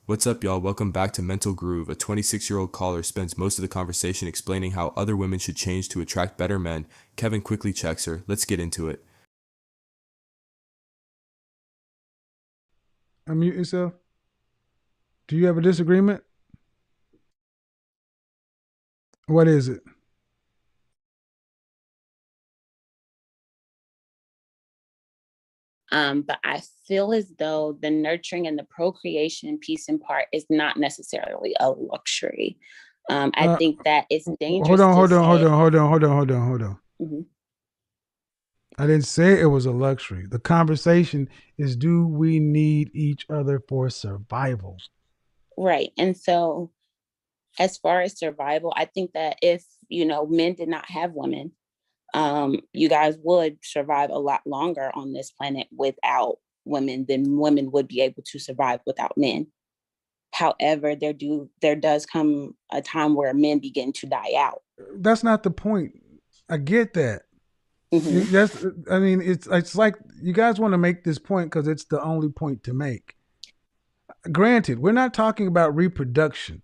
What's up, y'all? Welcome back to Mental Groove. A 26-year-old caller spends most of the conversation explaining how other women should change to attract better men. Kevin quickly checks her. Let's get into it. Unmute yourself. Do you have a disagreement? What is it? But I feel as though the nurturing and the procreation piece in part is not necessarily a luxury. I Uh, think that it's hold dangerous on, to hold on, hold say. on, hold on, hold on, hold on, hold on. Mhm. I didn't say it was a luxury. The conversation is, do we need each other for survival? Right. And so, as far as survival, I think that if, men did not have women, you guys would survive a lot longer on this planet without women than women would be able to survive without men. However, there does come a time where men begin to die out. That's not the point. I get that. Hmm. That's. I mean, it's like you guys want to make this point because it's the only point to make. Granted, we're not talking about reproduction.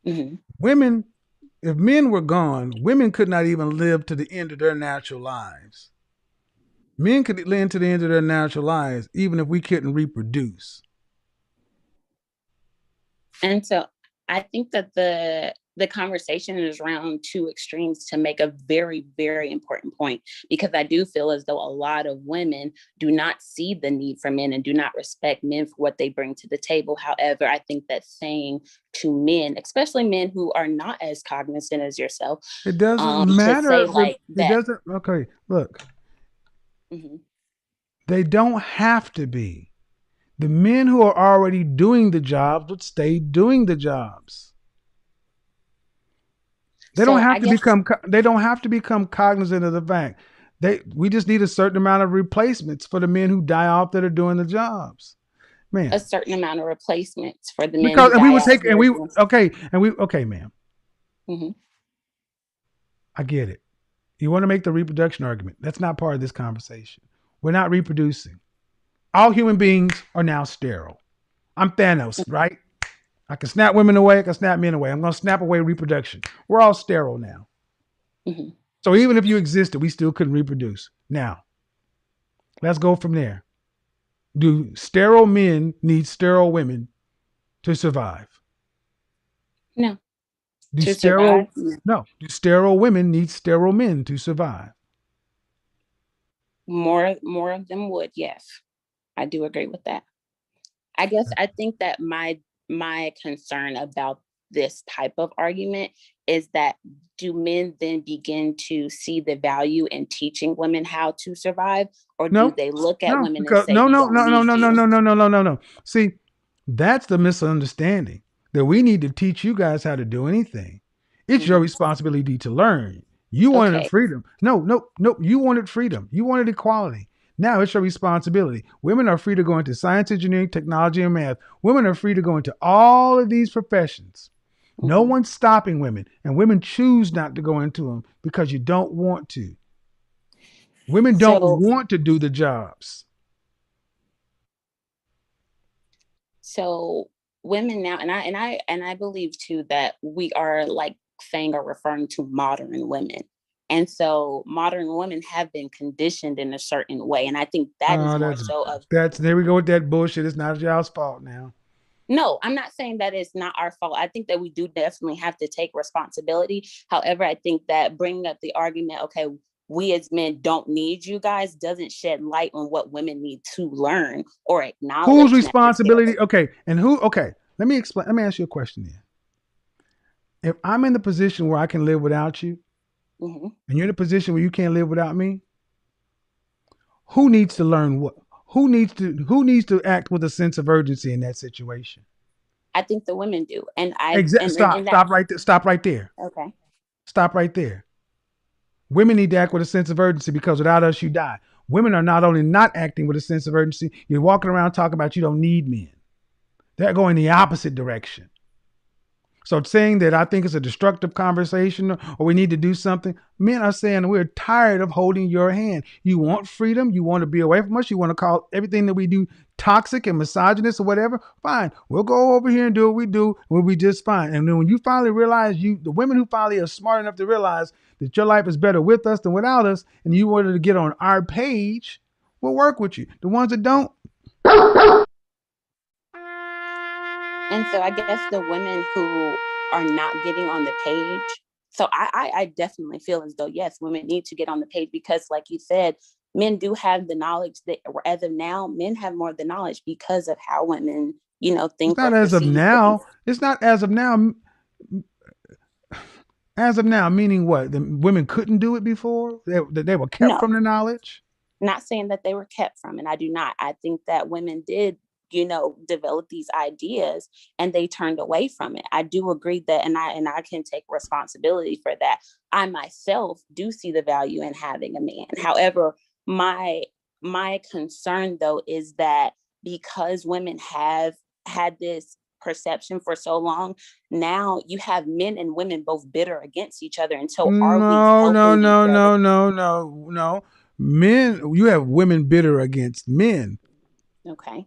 Hmm. Women, if men were gone, women could not even live to the end of their natural lives. Men could live to the end of their natural lives, even if we couldn't reproduce. And so I think that the conversation is around two extremes to make a very, very important point, because I do feel as though a lot of women do not see the need for men and do not respect men for what they bring to the table. However, I think that saying to men, especially men who are not as cognizant as yourself, It doesn't to say matter. like It that. doesn't. Okay, look, Mhm. they don't have to be. The men who are already doing the jobs would stay doing the jobs. They don't So have I to guess become. They don't have to become cognizant of the fact. We just need a certain amount of replacements for the men who die off that are doing the jobs. a Man, certain amount of replacements for the men because who and we die would out take who and are we doing. okay, ma'am. Mhm. I get it. You want to make the reproduction argument. That's not part of this conversation. We're not reproducing. All human beings are now sterile. I'm Thanos, right? I can snap women away, I can snap men away. I'm going to snap away reproduction. We're all sterile now. Mhm. So even if you existed, we still couldn't reproduce. Now, let's go from there. Do sterile men need sterile women to survive? No, Do to survive. sterile No. Do sterile women need sterile men to survive? More of them would, yes. I do agree with that. I guess I think that my concern about this type of argument is that, do men then begin to see the value in teaching women how to survive, or do No, they look at no, women and because say, we don't need you? no. See, that's the misunderstanding that we need to teach you guys how to do anything. It's your Hmm. responsibility to learn. You wanted Okay. freedom. No. You wanted freedom. You wanted equality. Now it's your responsibility. Women are free to go into science, engineering, technology, and math. Women are free to go into all of these professions. No Hmm. one's stopping women, and women choose not to go into them because you don't want to. Women don't So want to do the jobs. so women now, and I believe too that we are like saying or referring to modern women. And so modern women have been conditioned in a certain way. And I think that is Oh, more so of. that's there we go with that bullshit. It's not y'all's fault now. No, I'm not saying that it's not our fault. I think that we do definitely have to take responsibility. However, I think that bringing up the argument, okay, we as men don't need you guys, doesn't shed light on what women need to learn or Whose acknowledge responsibility? necessarily. Okay, and who? Okay, let me explain. Let me ask you a question then. If I'm in the position where I can live without you, Hmm. and you're in a position where you can't live without me, who needs to learn what? Who needs to act with a sense of urgency in that situation? I think the women do. And I and that. Stop right there. Stop right there. Okay. Stop right there. Women need to act with a sense of urgency because without us, you die. Women are not only not acting with a sense of urgency, you're walking around talking about you don't need men. They're going the opposite direction. So saying that I think it's a destructive conversation or we need to do something, men are saying we're tired of holding your hand. You want freedom. You want to be away from us. You want to call everything that we do toxic and misogynist or whatever. Fine. We'll go over here and do what we do. We'll be just fine. And then when you finally realize the women who finally are smart enough to realize that your life is better with us than without us, and you wanted to get on our page, we'll work with you. The ones that don't, And so I guess the women who are not getting on the page. So I definitely feel as though, yes, women need to get on the page because, like you said, men do have the knowledge that as of now, men have more of the knowledge because of how women, it's think not or as of perceive now. things. It's not as of now. As of now, meaning what? The women couldn't do it before? They were kept No, from the knowledge? not saying that they were kept from, and I do not. I think that women did, develop these ideas and they turned away from it. I do agree that, and I can take responsibility for that. I myself do see the value in having a man. However, my concern though is that because women have had this perception for so long, now you have men and women both bitter against each other. And so are we No, no, helping each no, other? no, no, no, no. Men, you have women bitter against men. Okay.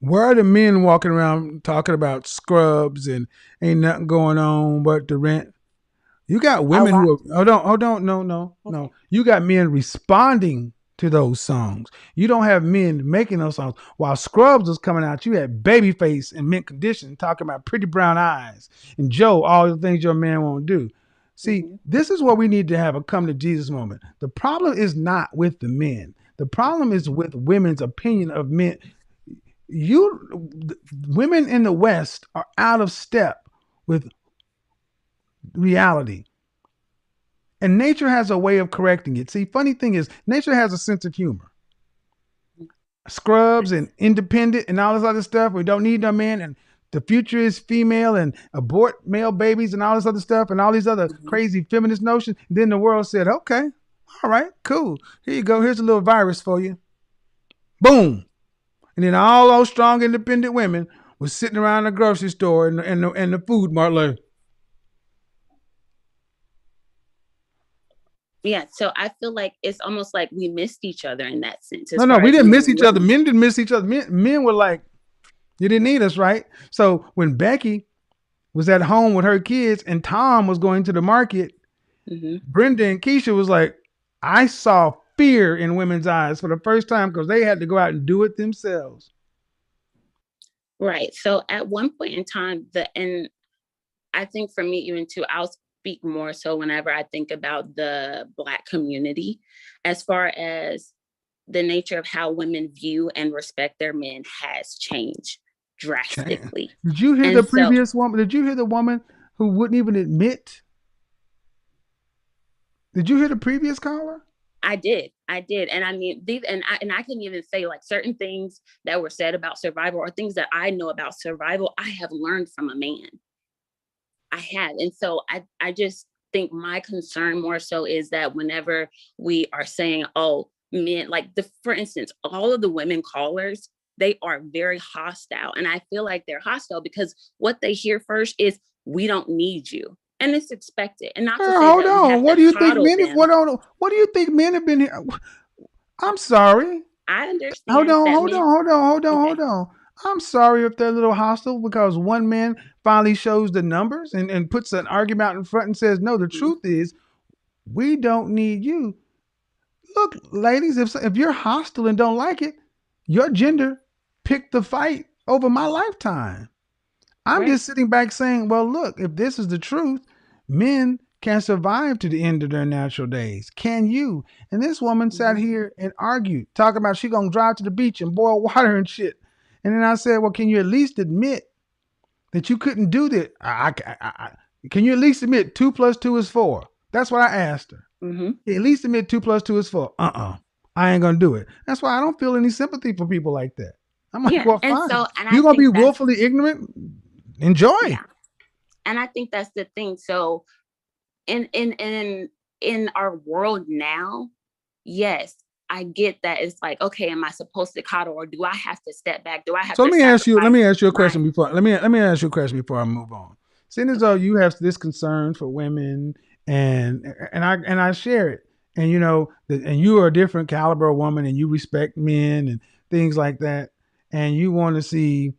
Where are the men walking around talking about scrubs and ain't nothing going on but the rent? You got A women lot. who are, hold on, no, no, Okay. no. You got men responding to those songs. You don't have men making those songs. While Scrubs was coming out, you had Babyface and Mint Condition talking about pretty brown eyes and Joe, all the things your man won't do. See, Mm-hmm. this is what we need to have a come to Jesus moment. The problem is not with the men. The problem is with women's opinion of men. Women in the West are out of step with reality. And nature has a way of correcting it. See, funny thing is, nature has a sense of humor. Scrubs and independent and all this other stuff. We don't need no man, and the future is female and abort male babies and all this other stuff and all these other Mm-hmm. crazy feminist notions. Then the world said, okay, all right, cool. Here you go. Here's a little virus for you. Boom. And then all those strong, independent women were sitting around the grocery store and the food mart like, Yeah, so I feel like it's almost like we missed each other in that sense, as no, far we as didn't men miss and each other. women. Men didn't miss each other. Men were like, you didn't need us, right? So when Becky was at home with her kids and Tom was going to the market, Mm-hmm. Brenda and Keisha was like, I saw fear in women's eyes for the first time because they had to go out and do it themselves. Right. So at one point in time, and I think for me, even too, I'll speak more so whenever I think about the Black community, as far as the nature of how women view and respect their men has changed drastically. Did you hear And the so previous woman? Did you hear the woman who wouldn't even admit? Did you hear the previous caller? I did. And I mean, I can even say like certain things that were said about survival or things that I know about survival, I have learned from a man. I have. And so I just think my concern more so is that whenever we are saying, oh, men, like for instance, all of the women callers, they are very hostile. And I feel like they're hostile because what they hear first is, we don't need you. And it's expected. And not to say Hold that we on. have What to do you think coddle men? them. What do you think men have been here? I'm sorry. I Hold understand on. that Hold on. men, Hold on. Hold on. okay. Hold on. I'm sorry if they're a little hostile because one man finally shows the numbers and puts an argument out in front and says, no, the Mhm. truth is we don't need you. Look, ladies, if you're hostile and don't like it, your gender picked the fight over my lifetime. I'm Right. just sitting back saying, well, look, if this is the truth, men can survive to the end of their natural days. Can you? And this woman sat Mhm. here and argued, talking about she gonna drive to the beach and boil water and shit. And then I said, well, can you at least admit that you couldn't do that? Can you at least admit 2 plus 2 is 4? That's what I asked her. Mhm. At least admit 2 plus 2 is 4. I ain't gonna do it. That's why I don't feel any sympathy for people like that. I'm like, Yeah. well, And fine. so, and I You're gonna be think that's, willfully ignorant. Enjoy. yeah. And I think that's the thing. So in our world now, yes, I get that it's like, okay, am I supposed to coddle or do I have to step back? Do I have So to sacrifice let me ask you a my question before let me ask you a question before I move on. seeing as though you have this concern for women, and I share it, and and you are a different caliber of woman, and you respect men and things like that, and you want to see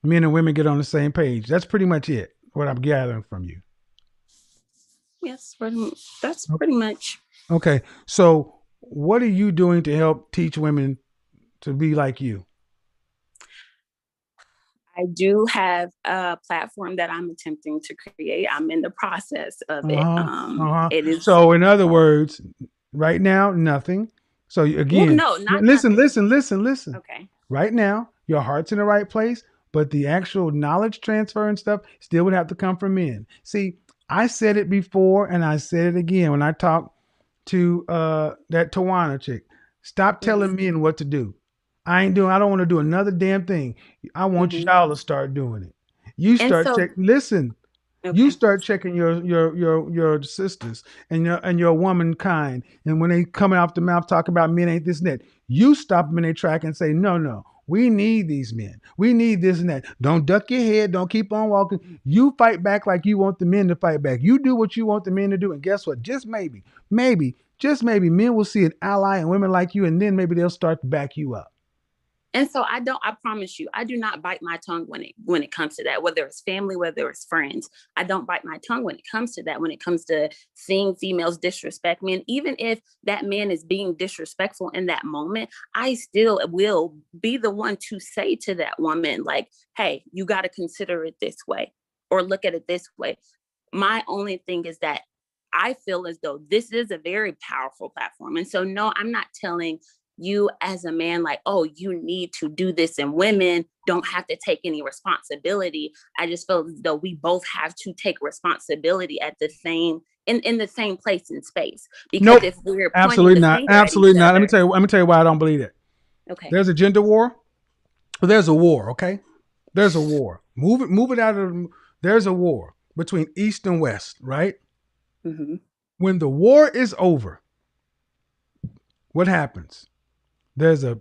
men and women get on the same page. That's pretty much it. What I'm gathering from you. Yes, that's pretty much. Okay, so what are you doing to help teach women to be like you? I do have a platform that I'm attempting to create. I'm in the process of it. It is. So, in other words, right now, nothing. So again, no, not listen. Okay. Right now, your heart's in the right place, but the actual knowledge transfer and stuff still would have to come from men. See, I said it before and I said it again when I talked to that Tawana chick. Stop telling men what to do. I don't want to do another damn thing. I want y'all to start doing it. You start listen. Okay. You start checking your sisters and your womankind, and when they coming off the mouth talking about men ain't this and that, you stop them in their track and say, no, we need these men. We need this and that. Don't duck your head. Don't keep on walking. You fight back like you want the men to fight back. You do what you want the men to do, and guess what? Just maybe, just maybe, men will see an ally and women like you, and then maybe they'll start to back you up. And so I promise you, I do not bite my tongue when it comes to that, whether it's family, whether it's friends. I don't bite my tongue when it comes to that, when it comes to seeing females disrespect men. Even if that man is being disrespectful in that moment, I still will be the one to say to that woman, like, hey, you got to consider it this way or look at it this way. My only thing is that I feel as though this is a very powerful platform. And so, no, I'm not telling you as a man, like, oh, you need to do this, and women don't have to take any responsibility. I just feel as though we both have to take responsibility at the same in the same place and space. Because if we're absolutely not. Let me tell you why I don't believe it. Okay. There's a gender war. There's a war. Okay. There's a war. Move it out of. There's a war between East and West, right? Mm-hmm. When the war is over, what happens? There's a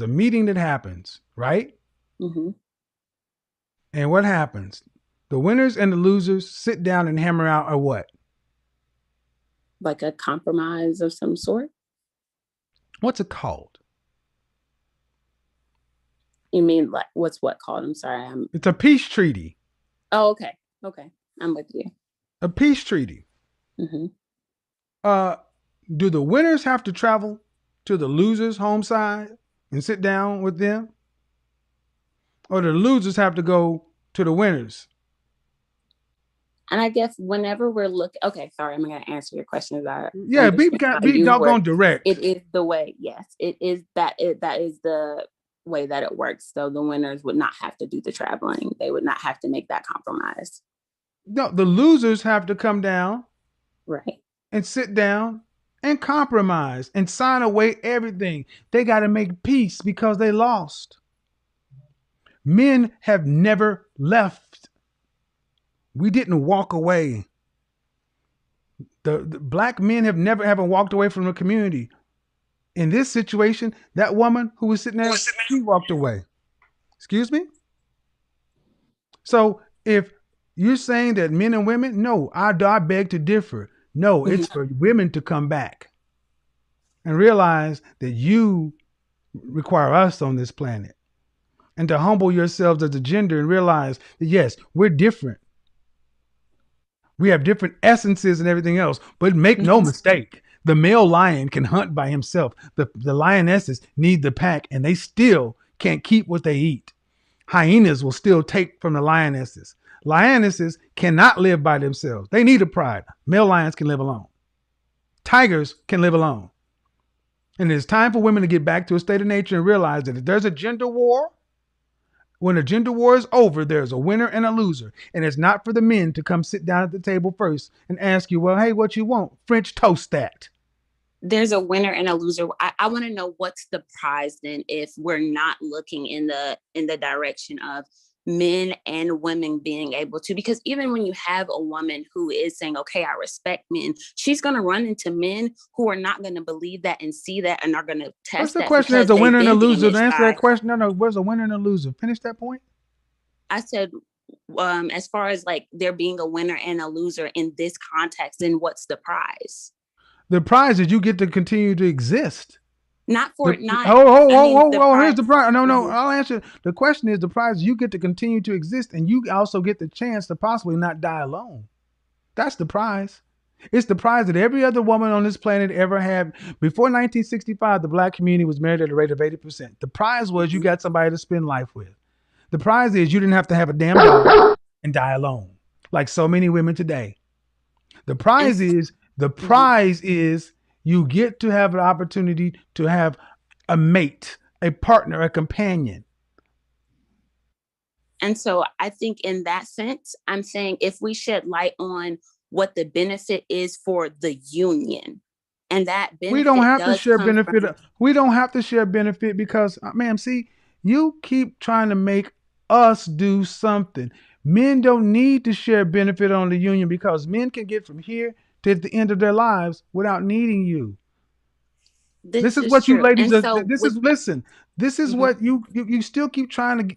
meeting that happens, right? Mm-hmm. And what happens? The winners and the losers sit down and hammer out a what? Like a compromise of some sort. What's it called? You mean like what's what called? I'm sorry. It's a peace treaty. Oh, okay. Okay. I'm with you. A peace treaty. Mm-hmm. Do the winners have to travel to the losers' home side and sit down with them? Or do the losers have to go to the winners? And I guess whenever we're looking, okay, sorry, I'm going to answer your questions. Be doggone direct. It is the way, yes, it is that is the way that it works. So the winners would not have to do the traveling. They would not have to make that compromise. No, the losers have to come down, right, and sit down and compromise and sign away everything. They got to make peace because they lost. Men have never left. We didn't walk away. The black men haven't walked away from the community. In this situation, that woman who was sitting there, she walked away. Excuse me? So if you're saying that men and women, no, I beg to differ. No, it's for women to come back and realize that you require us on this planet, and to humble yourselves as a gender and realize that, yes, we're different. We have different essences and everything else, but make no mistake, the male lion can hunt by himself. The lionesses need the pack, and they still can't keep what they eat. Hyenas will still take from the lionesses. Lionesses cannot live by themselves. They need a pride. Male lions can live alone. Tigers can live alone. And it's time for women to get back to a state of nature and realize that if there's a gender war, when a gender war is over, there's a winner and a loser. And it's not for the men to come sit down at the table first and ask you, well, hey, what you want? French toast that. There's a winner and a loser. I want to know what's the prize then if we're not looking in the direction of men and women being able to, because even when you have a woman who is saying, okay, I respect men, she's going to run into men who are not going to believe that and see that and are going to test. What's the question? There's a winner and a loser. To answer that question, no, where's a winner and a loser? Finish that point. I said, as far as like there being a winner and a loser in this context, then what's the prize? The prize is you get to continue to exist. Not for not. Here's the prize. No, Mhm. I'll answer. The question is the prize you get to continue to exist, and you also get the chance to possibly not die alone. That's the prize. It's the prize that every other woman on this planet ever had. Before 1965, the black community was married at a rate of 80%. The prize was you got somebody to spend life with. The prize is you didn't have to have a damn job and die alone, like so many women today. The prize is you get to have an opportunity to have a mate, a partner, a companion. And so I think in that sense, I'm saying if we shed light on what the benefit is for the union, and that benefit We don't have to does share come benefit. from, We don't have to share benefit because, ma'am, see, you keep trying to make us do something. Men don't need to share benefit on the union because men can get from here to the end of their lives without needing you. This is what you true. ladies And are. so This with, is listen. This is Mhm. what you still keep trying to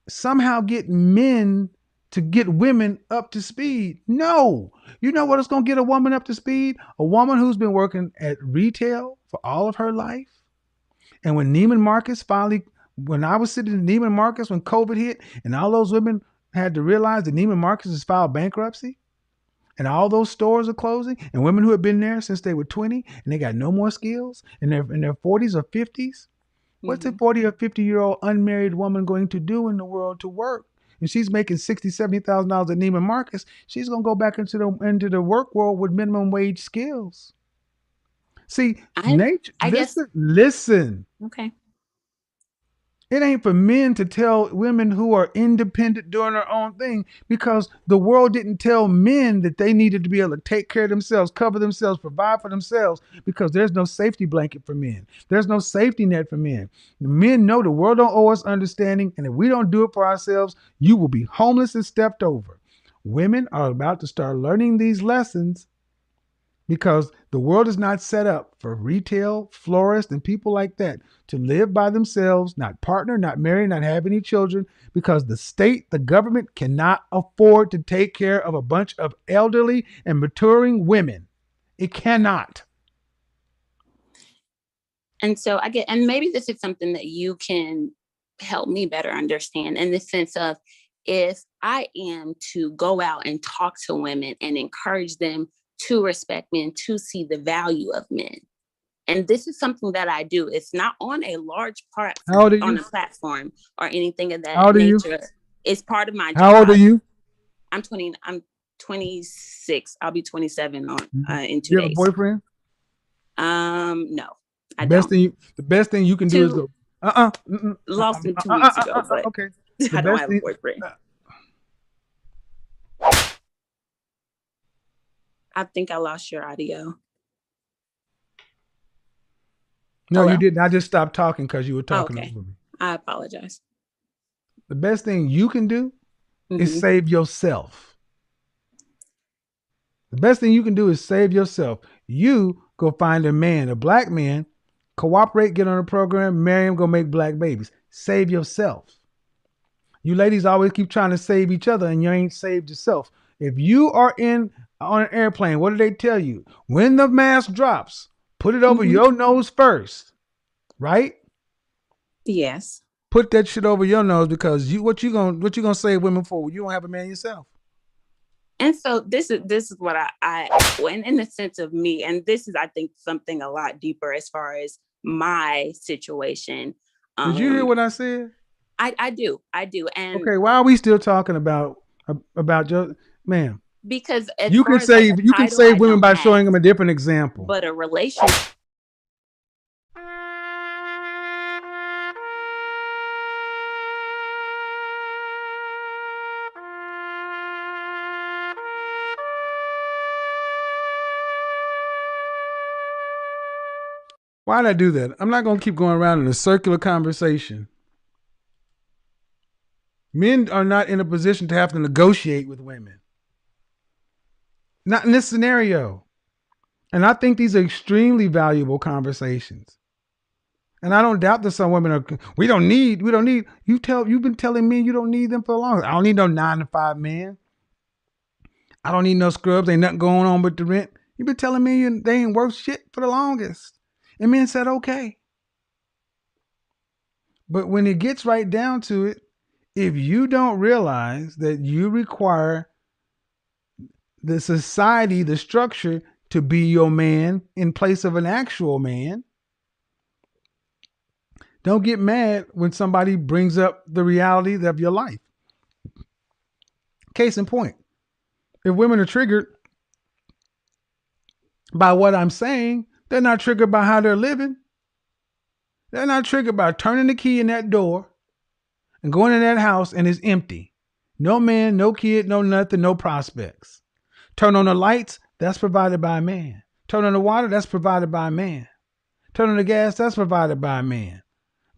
somehow get men to get women up to speed. No, you know what is going to get a woman up to speed? A woman who's been working at retail for all of her life. And when Neiman Marcus finally, when I was sitting in Neiman Marcus when COVID hit, and all those women had to realize that Neiman Marcus has filed bankruptcy, and all those stores are closing, and women who have been there since they were 20 and they got no more skills in their 40s or 50s. What's a 40 or 50-year-old unmarried woman going to do in the world to work? And she's making $60,000, $70,000 at Neiman Marcus. She's gonna go back into the work world with minimum wage skills. See, nature. I guess, Listen. okay. It ain't for men to tell women who are independent doing their own thing because the world didn't tell men that they needed to be able to take care of themselves, cover themselves, provide for themselves because there's no safety blanket for men. There's no safety net for men. The men know the world don't owe us understanding, and if we don't do it for ourselves, you will be homeless and stepped over. Women are about to start learning these lessons because the world is not set up for retail, florists, and people like that to live by themselves, not partner, not marry, not have any children, because the state, the government cannot afford to take care of a bunch of elderly and maturing women. It cannot. And so and maybe this is something that you can help me better understand in the sense of if I am to go out and talk to women and encourage them to respect men, to see the value of men. And this is something that I do. It's not on a large part on a platform or anything of that nature. It's part of my job. How old are you? I'm 26. I'll be 27 on in 2 days. You have a boyfriend? No. The best thing you can do is go. Lost him 2 weeks ago, but okay. I don't have a boyfriend. I think I lost your audio. No, hello? You didn't. I just stopped talking because you were talking over me. I apologize. The best thing you can do is save yourself. The best thing you can do is save yourself. You go find a man, a black man, cooperate, get on a program, marry him, go make black babies. Save yourself. You ladies always keep trying to save each other and you ain't saved yourself. If you are on an airplane, what do they tell you? When the mask drops, put it over your nose first, right? Yes. Put that shit over your nose because what you gonna save women for? You don't have a man yourself. And so this is what I in the sense of me, and this is I think something a lot deeper as far as my situation. Did you hear what I said? I do. And okay, why are we still talking about your ma'am? Because you can save women by showing them a different example. But a relationship. Why did I do that? I'm not going to keep going around in a circular conversation. Men are not in a position to have to negotiate with women. Not in this scenario. And I think these are extremely valuable conversations. And I don't doubt that some women are, we don't need, you've been telling me you don't need them for long. I don't need no 9-to-5 man. I don't need no scrubs. Ain't nothing going on with the rent. You've been telling me they ain't worth shit for the longest. And men said, okay. But when it gets right down to it, if you don't realize that you require the society, the structure to be your man in place of an actual man, don't get mad when somebody brings up the reality of your life. Case in point, if women are triggered by what I'm saying, they're not triggered by how they're living. They're not triggered by turning the key in that door and going in that house and it's empty. No man, no kid, no nothing, no prospects. Turn on the lights, that's provided by a man. Turn on the water, that's provided by a man. Turn on the gas, that's provided by a man.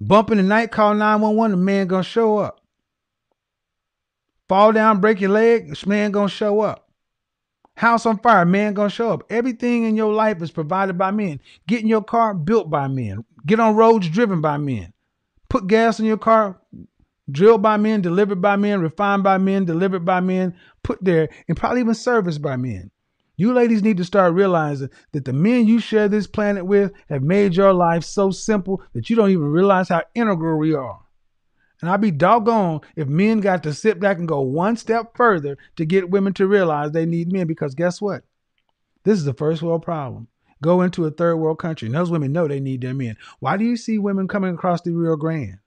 Bump in the night, call 911, the man gonna show up. Fall down, break your leg, this man gonna show up. House on fire, man gonna show up. Everything in your life is provided by men. Get in your car, built by men. Get on roads, driven by men. Put gas in your car, drilled by men, delivered by men, refined by men, delivered by men, put there, and probably even serviced by men. You ladies need to start realizing that the men you share this planet with have made your life so simple that you don't even realize how integral we are. And I'd be doggone if men got to sit back and go one step further to get women to realize they need men, because guess what? This is a first world problem. Go into a third world country and those women know they need their men. Why do you see women coming across the Rio Grande?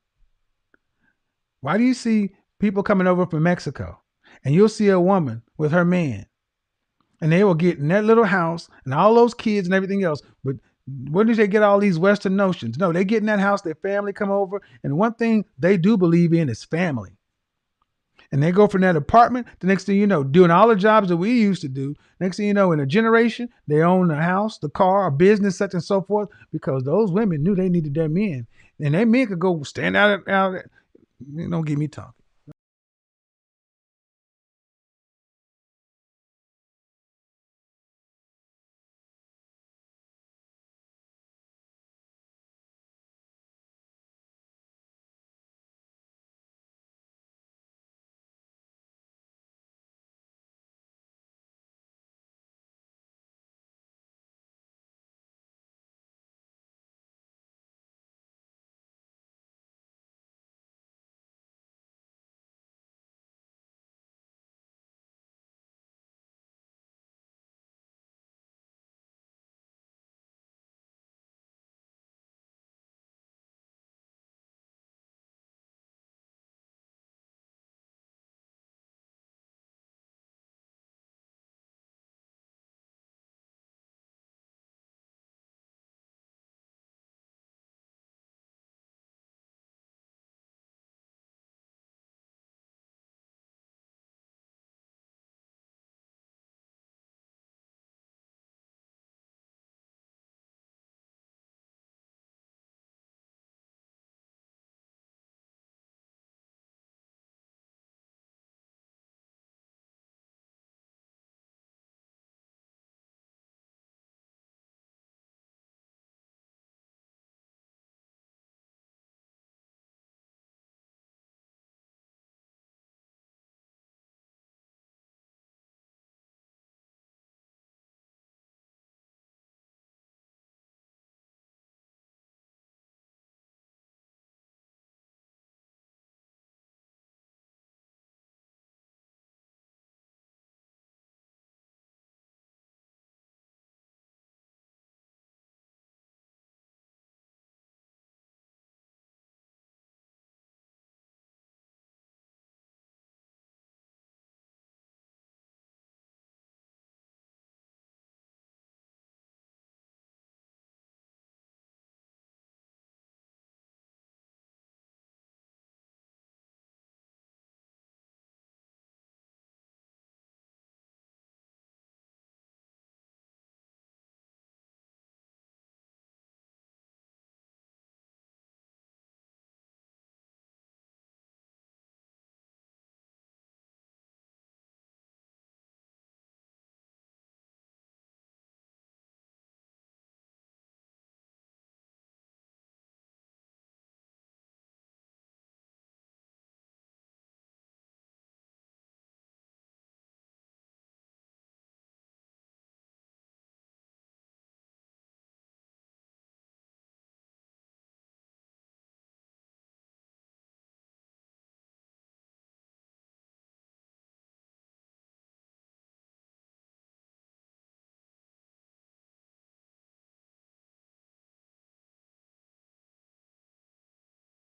Why do you see people coming over from Mexico and you'll see a woman with her man and they will get in that little house and all those kids and everything else? But where did they get all these Western notions? No, they get in that house, their family come over, and one thing they do believe in is family. And they go from that apartment, the next thing you know, doing all the jobs that we used to do. Next thing you know, in a generation, they own the house, the car, a business, such and so forth, because those women knew they needed their men. And their men could go stand out. Don't get me talking.